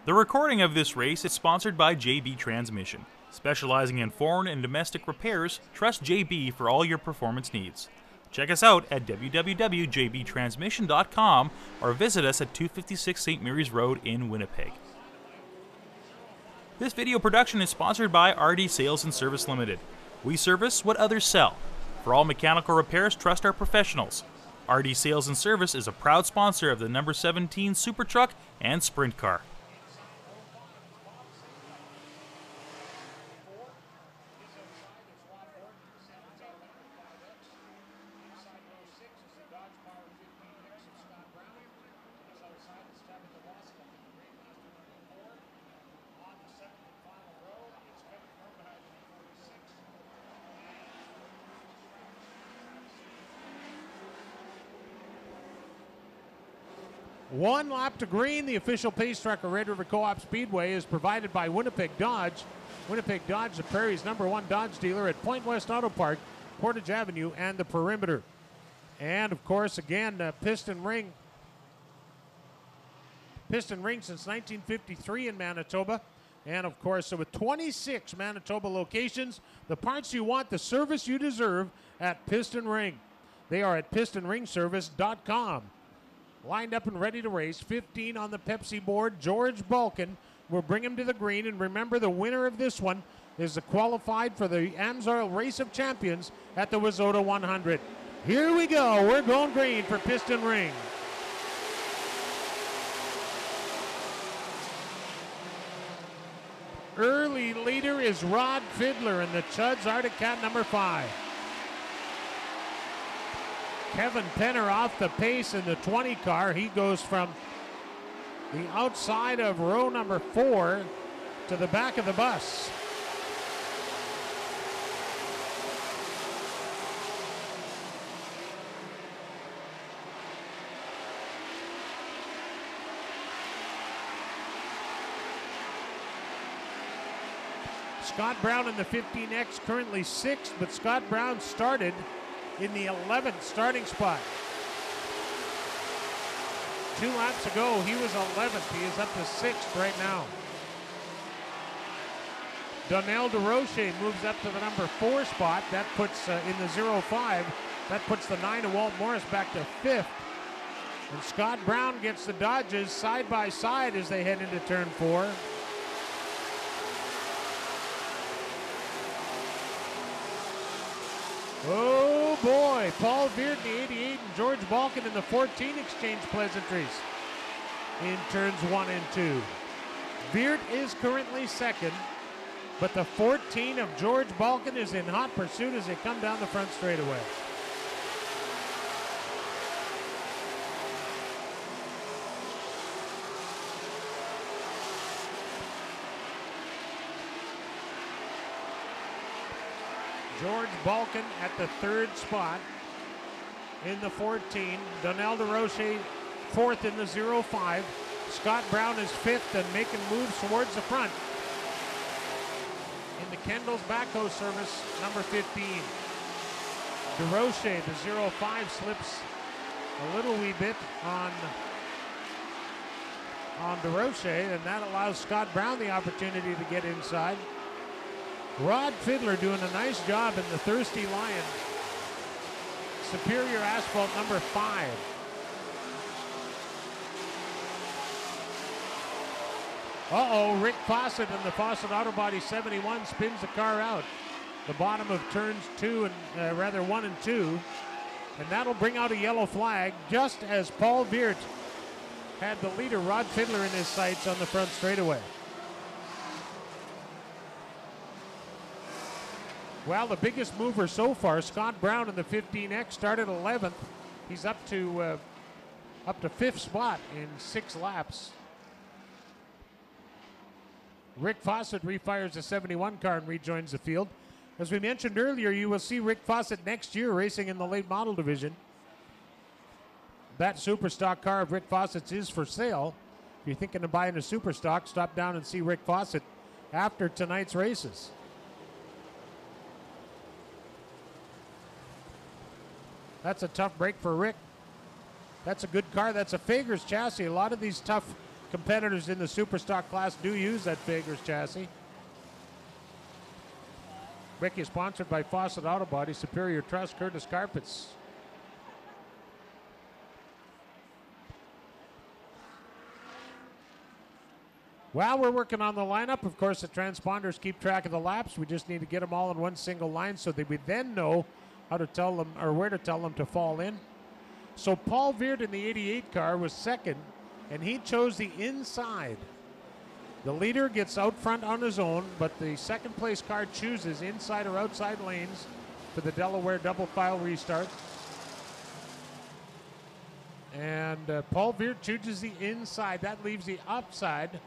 The recording of this race is sponsored by JB Transmission. Specializing in foreign and domestic repairs, trust JB for all your performance needs. Check us out at www.jbtransmission.com or visit us at 256 St. Mary's Road in Winnipeg. This video production is sponsored by RD Sales and Service Limited. We service what others sell. For all mechanical repairs, trust our professionals. RD Sales and Service is a proud sponsor of the number 17 Super Truck and Sprint Car. One lap to green. The official pace track of Red River Co-op Speedway is provided by Winnipeg Dodge. Winnipeg Dodge, the Prairie's #1 Dodge dealer at Point West Auto Park, Portage Avenue, and the Perimeter. And of course, again, Piston Ring. Piston Ring since 1953 in Manitoba. And of course, so with 26 Manitoba locations, the parts you want, the service you deserve at Piston Ring. They are at pistonringservice.com. Lined up and ready to race, 15 on the Pepsi board. George Balkan will bring him to the green. And remember, the winner of this one is qualified for the AMSOIL Race of Champions at the Wayzata 100. Here we go. We're going green for Piston Ring. Early leader is Rod Fiddler in the Chuds Arctic Cat #5. Kevin Penner off the pace in the 20 car. He goes from the outside of row number 4 to the back of the bus. Scott Brown in the 15X currently 6th, but Scott Brown started in the 11th starting spot. 2 laps ago, he was 11th. He is up to 6th right now. Donnell DeRoche moves up to the number 4 spot. That puts in the 05. That puts the 9 of Walt Morris back to 5th. And Scott Brown gets the Dodges side by side as they head into turn 4. Oh boy, Paul Beard in the 88 and George Balkan in the 14 exchange pleasantries in turns 1 and 2. Beard is currently 2nd, but the 14 of George Balkan is in hot pursuit as they come down the front straightaway. George Balkan at the 3rd spot in the 14. Donnell DeRoche 4th in the 05. Scott Brown is 5th and making moves towards the front. In the Kendall's backhoe service, number 15. DeRoche, the 05, slips a little wee bit on DeRoche, and that allows Scott Brown the opportunity to get inside. Rod Fiddler doing a nice job in the Thirsty Lion. Superior Asphalt number 5. Rick Fawcett in the Fawcett Auto Body 71 spins the car out. The bottom of turns 1 and 2. And that'll bring out a yellow flag just as Paul Beard had the leader Rod Fiddler in his sights on the front straightaway. Well, the biggest mover so far, Scott Brown in the 15X, started 11th. He's up to 5th spot in 6 laps. Rick Fawcett refires the 71 car and rejoins the field. As we mentioned earlier, you will see Rick Fawcett next year racing in the late model division. That super stock car of Rick Fawcett's is for sale. If you're thinking of buying a super stock, stop down and see Rick Fawcett after tonight's races. That's a tough break for Rick. That's a good car. That's a Fagers chassis. A lot of these tough competitors in the Superstock class do use that Fagers chassis. Ricky is sponsored by Fawcett Auto Body, Superior Trust, Curtis Carpets. While we're working on the lineup, of course, the transponders keep track of the laps. We just need to get them all in one single line so that we then know how to tell them or where to tell them to fall in. So Paul Veert in the 88 car was second, and he chose the inside. The leader gets out front on his own, but the second place car chooses inside or outside lanes for the Delaware double file restart. And Paul Veert chooses the inside. That leaves the upside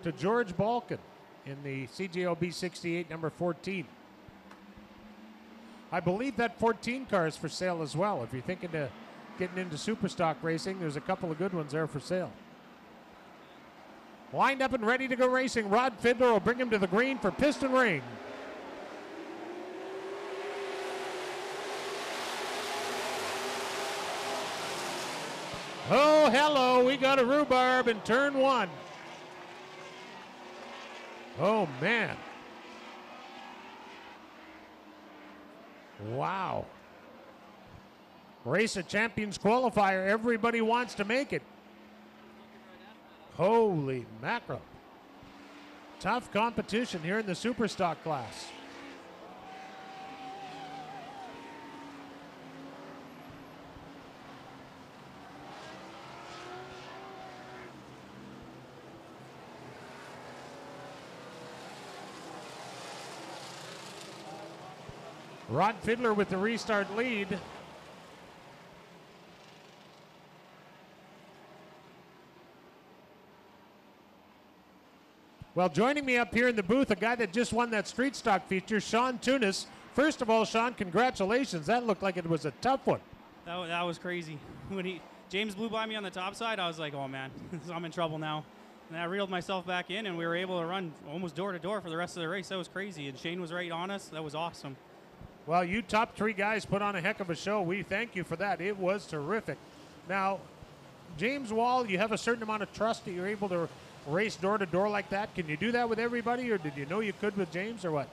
to George Balkin in the CJOB 68 number 14. I believe that 14 car is for sale as well. If you're thinking of getting into Superstock racing, there's a couple of good ones there for sale. Lined up and ready to go racing, Rod Fiddler will bring him to the green for Piston Ring. Oh, hello, we got a rhubarb in turn one. Oh, man. Wow. Race of Champions qualifier. Everybody wants to make it. Holy mackerel. Tough competition here in the Superstock class. Rod Fiddler with the restart lead. Well, joining me up here in the booth, a guy that just won that street stock feature, Sean Tunis. First of all, Sean, congratulations. That looked like it was a tough one. That was crazy. When James blew by me on the top side, I was like, oh man, I'm in trouble now. And I reeled myself back in, and we were able to run almost door to door for the rest of the race. That was crazy. And Shane was right on us. That was awesome. Well, you top three guys put on a heck of a show. We thank you for that. It was terrific. Now, James Wall, you have a certain amount of trust that you're able to race door to door like that. Can you do that with everybody, or did you know you could with James, or what?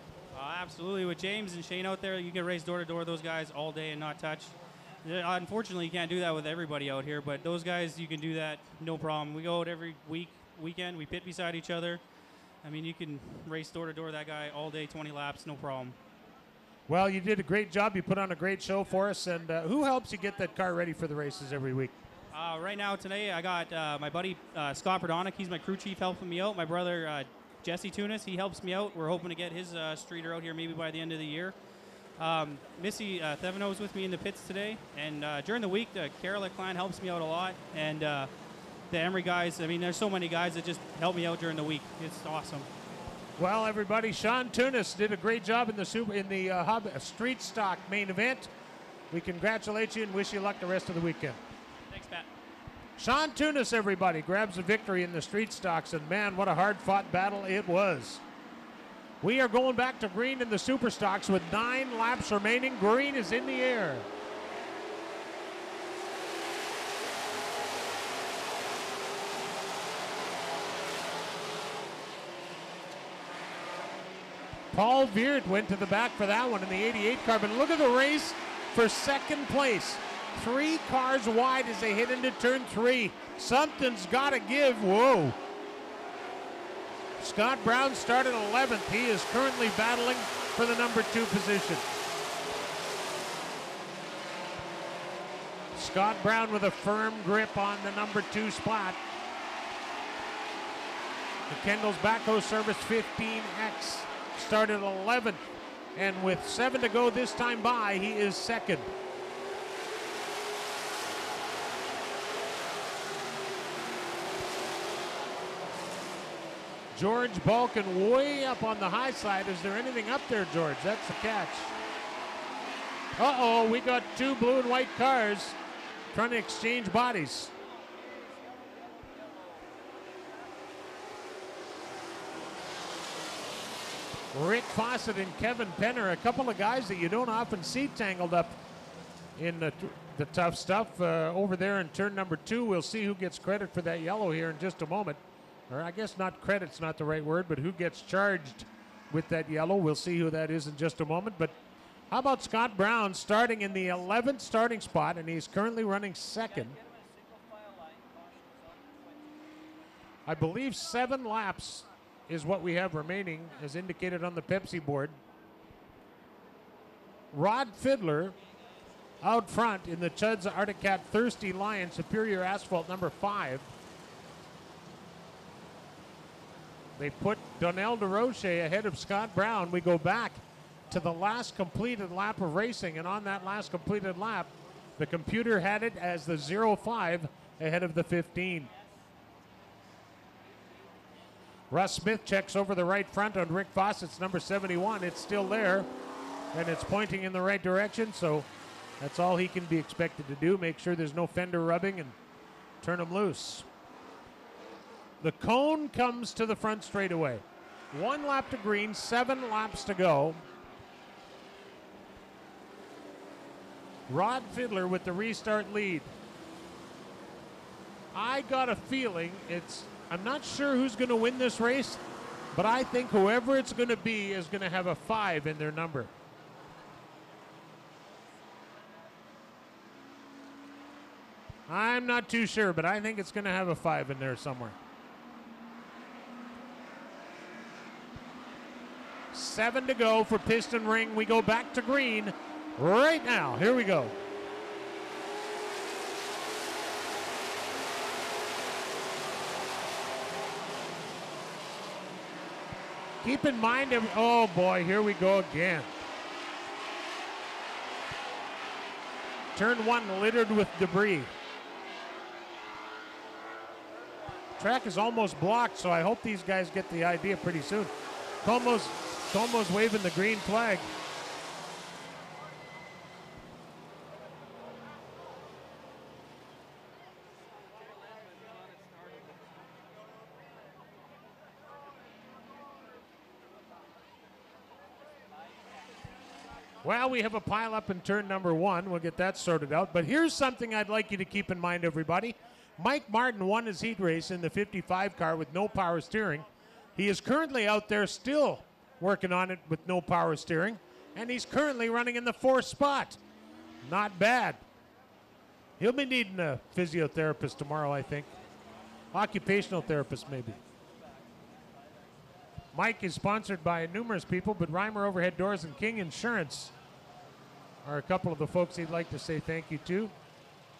Absolutely. With James and Shane out there, you can race door to door those guys all day and not touch. Unfortunately, you can't do that with everybody out here, but those guys, you can do that no problem. We go out every weekend. We pit beside each other. I mean, you can race door to door that guy all day, 20 laps, no problem. Well, you did a great job. You put on a great show for us. And who helps you get that car ready for the races every week? Right now, today, I got my buddy Scott Perdonic. He's my crew chief helping me out. My brother Jesse Tunis, he helps me out. We're hoping to get his streeter out here maybe by the end of the year. Missy Theveno's with me in the pits today. And during the week, the Carolick clan helps me out a lot. And the Emery guys, I mean, there's so many guys that just help me out during the week. It's awesome. Well, everybody, Sean Tunis did a great job in the street stock main event. We congratulate you and wish you luck the rest of the weekend. Thanks, Pat. Sean Tunis, everybody, grabs a victory in the street stocks, and man, what a hard-fought battle it was. We are going back to green in the super stocks with 9 laps remaining. Green is in the air. Paul Veert went to the back for that one in the 88 car, but look at the race for second place. 3 cars wide as they hit into turn 3. Something's got to give. Whoa. Scott Brown started 11th. He is currently battling for the number 2 position. Scott Brown with a firm grip on the number 2 spot. The Kendall's Backhoe Service 15X started 11th, and with 7 to go this time by, he is second. George Balkin way up on the high side. Is there anything up there, George? That's the catch. Uh-oh, we got 2 blue and white cars trying to exchange bodies. Rick Fawcett and Kevin Penner, a couple of guys that you don't often see tangled up in the tough stuff. Over there in turn number 2, we'll see who gets credit for that yellow here in just a moment. or I guess not credit's not the right word, but who gets charged with that yellow. We'll see who that is in just a moment. But how about Scott Brown starting in the 11th starting spot, and he's currently running second. I believe 7 laps is what we have remaining, as indicated on the Pepsi board. Rod Fiddler out front in the Chuds Arctic Cat Thirsty Lion Superior Asphalt number 5. They put Donnell DeRoche ahead of Scott Brown. We go back to the last completed lap of racing, and on that last completed lap, the computer had it as the 05 ahead of the 15. Russ Smith checks over the right front on Rick Fawcett's number 71. It's still there, and it's pointing in the right direction, so that's all he can be expected to do. Make sure there's no fender rubbing and turn him loose. The cone comes to the front straightaway. 1 lap to green, 7 laps to go. Rod Fiddler with the restart lead. I got a feeling I'm not sure who's going to win this race, but I think whoever it's going to be is going to have a 5 in their number. I'm not too sure, but I think it's going to have a 5 in there somewhere. 7 to go for Piston Ring. We go back to green right now. Here we go. Keep in mind, oh boy, here we go again. Turn 1 littered with debris. Track is almost blocked, so I hope these guys get the idea pretty soon. Como's waving the green flag. Well, we have a pile up in turn number 1. We'll get that sorted out. But here's something I'd like you to keep in mind, everybody. Mike Martin won his heat race in the 55 car with no power steering. He is currently out there still working on it with no power steering, and he's currently running in the 4th spot. Not bad. He'll be needing a physiotherapist tomorrow, I think. Occupational therapist, maybe. Mike is sponsored by numerous people, but Reimer Overhead Doors and King Insurance are a couple of the folks he'd like to say thank you to.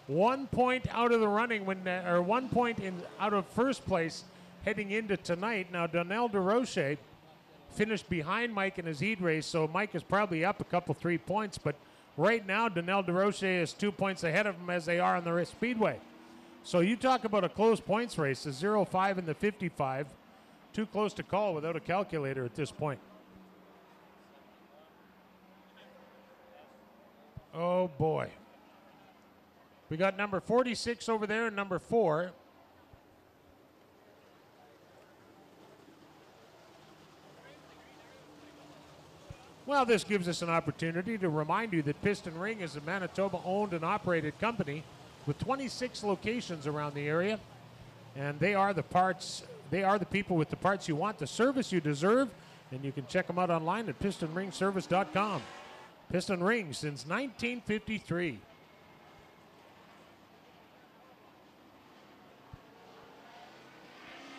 1 point out of the running or 1 point out of first place heading into tonight. Now, Donnell DeRoche finished behind Mike in his heat race, so Mike is probably up a couple, 3 points. But right now, Donnell DeRoche is 2 points ahead of him as they are on the Speedway. So you talk about a close points race, the 05 and the 55. Too close to call without a calculator at this point. Oh, boy. We got number 46 over there and number 4. Well, this gives us an opportunity to remind you that Piston Ring is a Manitoba-owned and operated company with 26 locations around the area. And they are the people with the parts you want, the service you deserve, and you can check them out online at pistonringservice.com. Piston Ring since 1953.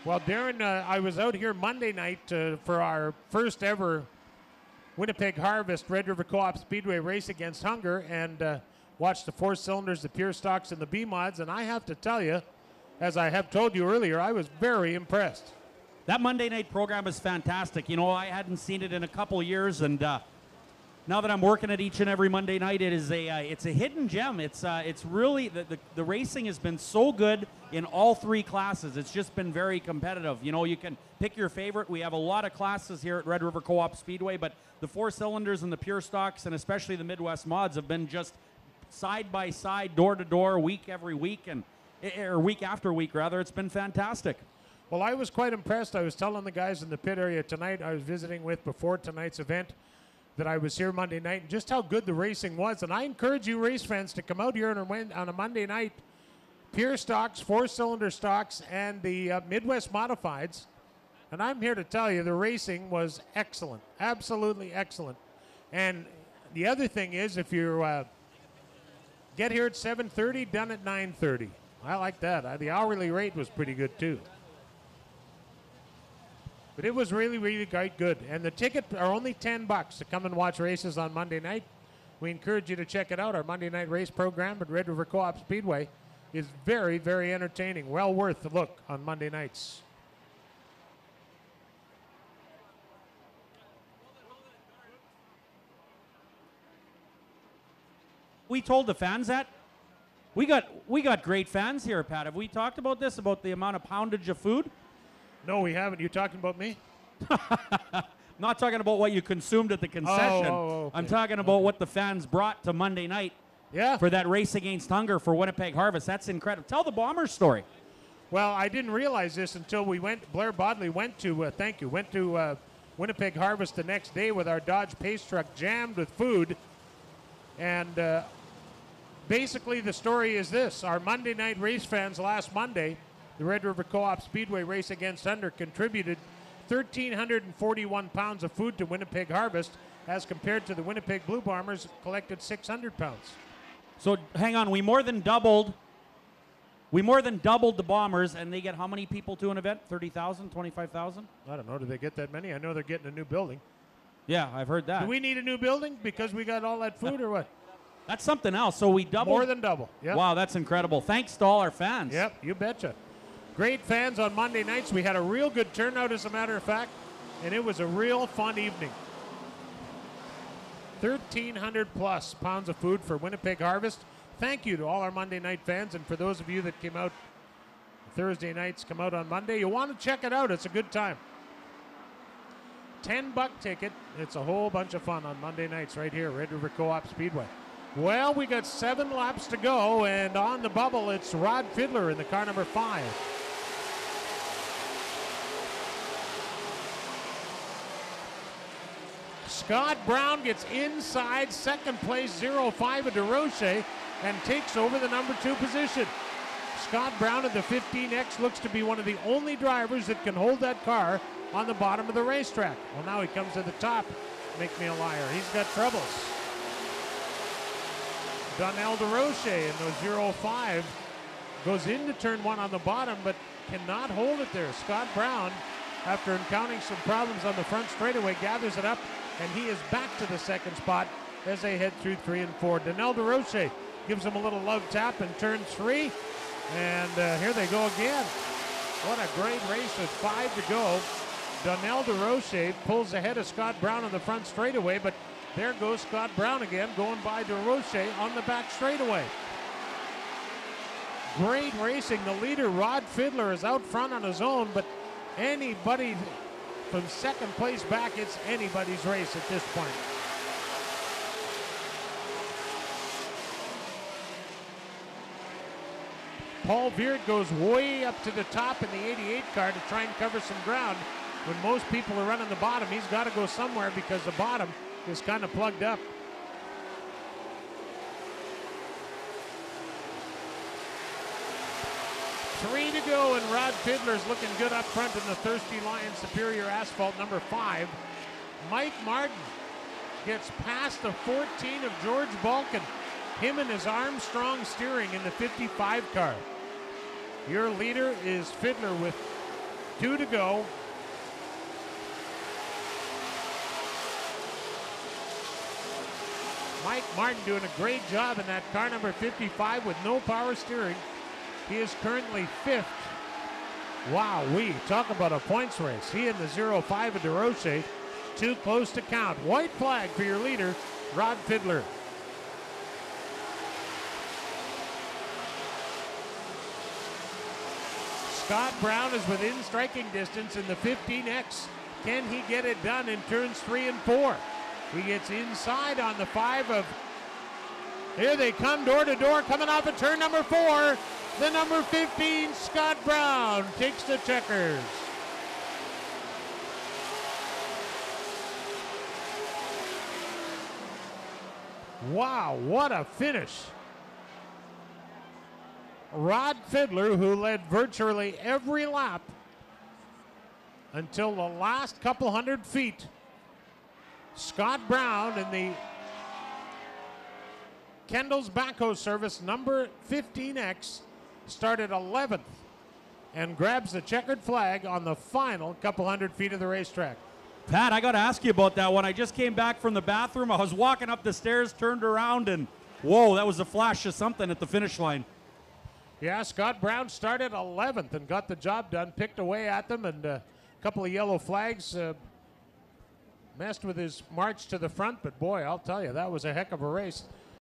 Well, Darren, I was out here Monday night for our first ever Winnipeg Harvest Red River Co-op Speedway race against Hunger, and watched the 4 cylinders, the pure stocks, and the B-mods, and I have to tell you, as I have told you earlier, I was very impressed. That Monday night program is fantastic. You know, I hadn't seen it in a couple years, and now that I'm working it each and every Monday night, it's a hidden gem. It's really the racing has been so good in all 3 classes. It's just been very competitive. You know, you can pick your favorite. We have a lot of classes here at Red River Co-op Speedway, but the 4 cylinders and the pure stocks, and especially the Midwest mods, have been just side by side, door to door, week every week, or week after week rather. It's been fantastic. Well, I was quite impressed. I was telling the guys in the pit area tonight I was visiting with before tonight's event that I was here Monday night, and just how good the racing was. And I encourage you race fans to come out here on a Monday night pure stocks, 4-cylinder stocks, and the Midwest Modifieds. And I'm here to tell you the racing was excellent, absolutely excellent. And the other thing is, if you get here at 7:30, done at 9:30. I like that. The hourly rate was pretty good too. But it was really, really quite good. And the tickets are only $10 to come and watch races on Monday night. We encourage you to check it out. Our Monday night race program at Red River Co-op Speedway is very, very entertaining. Well worth the look on Monday nights. We told the fans that. We got great fans here, Pat. Have we talked about this, about the amount of poundage of food? No, we haven't. You talking about me? Not talking about what you consumed at the concession. Okay. I'm talking about what the fans brought to Monday night for that race against hunger for Winnipeg Harvest. That's incredible. Tell the Bombers story. Well, I didn't realize this until we went. Blair Bodley went to Winnipeg Harvest the next day with our Dodge Pace truck jammed with food. And basically the story is this. Our Monday night race fans last Monday, the Red River Co-op Speedway race against Thunder, contributed 1,341 pounds of food to Winnipeg Harvest, as compared to the Winnipeg Blue Bombers collected 600 pounds. So hang on, we more than doubled the Bombers, and they get how many people to an event? 30,000, 25,000? I don't know. Do they get that many? I know they're getting a new building. Yeah, I've heard that. Do we need a new building because we got all that food or what? That's something else. So we doubled. More than double. Yep. Wow, that's incredible. Thanks to all our fans. Yep, you betcha. Great fans on Monday nights. We had a real good turnout, as a matter of fact, and it was a real fun evening. 1,300 plus pounds of food for Winnipeg Harvest. Thank you to all our Monday night fans, and for those of you that came out Thursday nights, come out on Monday. You want to check it out. It's a good time. $10 ticket. It's a whole bunch of fun on Monday nights right here, Red River Co-op Speedway. Well, we got 7 laps to go, and on the bubble, it's Rod Fiddler in the car number 5. Scott Brown gets inside second place, 0-5 of DeRoche, and takes over the number 2 position. Scott Brown in the 15X looks to be one of the only drivers that can hold that car on the bottom of the racetrack. Well, now he comes to the top. Make me a liar. He's got troubles. Donnell DeRoche in those 0-5 goes into turn 1 on the bottom, but cannot hold it there. Scott Brown, after encountering some problems on the front straightaway, gathers it up, and he is back to the second spot as they head through 3 and 4. Donnell DeRoche gives him a little love tap in turn 3, and here they go again. What a great race with 5 to go. Donnell DeRoche pulls ahead of Scott Brown on the front straightaway, but there goes Scott Brown again, going by DeRoche on the back straightaway. Great racing. The leader, Rod Fiddler, is out front on his own, but anybody from second place back, it's anybody's race at this point. Paul Veert goes way up to the top in the 88 car to try and cover some ground. When most people are running the bottom, he's got to go somewhere because the bottom is kind of plugged up. Three to go, and Rod Fiddler's looking good up front in the Thirsty Lion Superior Asphalt number 5. Mike Martin gets past the 14 of George Balkan. Him and his Armstrong steering in the 55 car. Your leader is Fiddler with 2 to go. Mike Martin doing a great job in that car number 55 with no power steering. He is currently 5th. Wow, we talk about a points race. He in the 0-5 of DeRoche. Too close to count. White flag for your leader, Rod Fiddler. Scott Brown is within striking distance in the 15X. Can he get it done in turns 3 and 4? He gets inside on the 5 of... Here they come, door to door, coming off of turn number 4. The number 15, Scott Brown, takes the checkers. Wow, what a finish. Rod Fiddler, who led virtually every lap until the last couple hundred feet. Scott Brown in the Kendall's Backhoe Service number 15X started 11th and grabs the checkered flag on the final couple hundred feet of the racetrack. Pat, I got to ask you about that one. I just came back from the bathroom. I was walking up the stairs, turned around, and whoa, that was a flash of something at the finish line. Yeah, Scott Brown started 11th and got the job done, picked away at them, and a couple of yellow flags messed with his march to the front. But boy, I'll tell you, that was a heck of a race.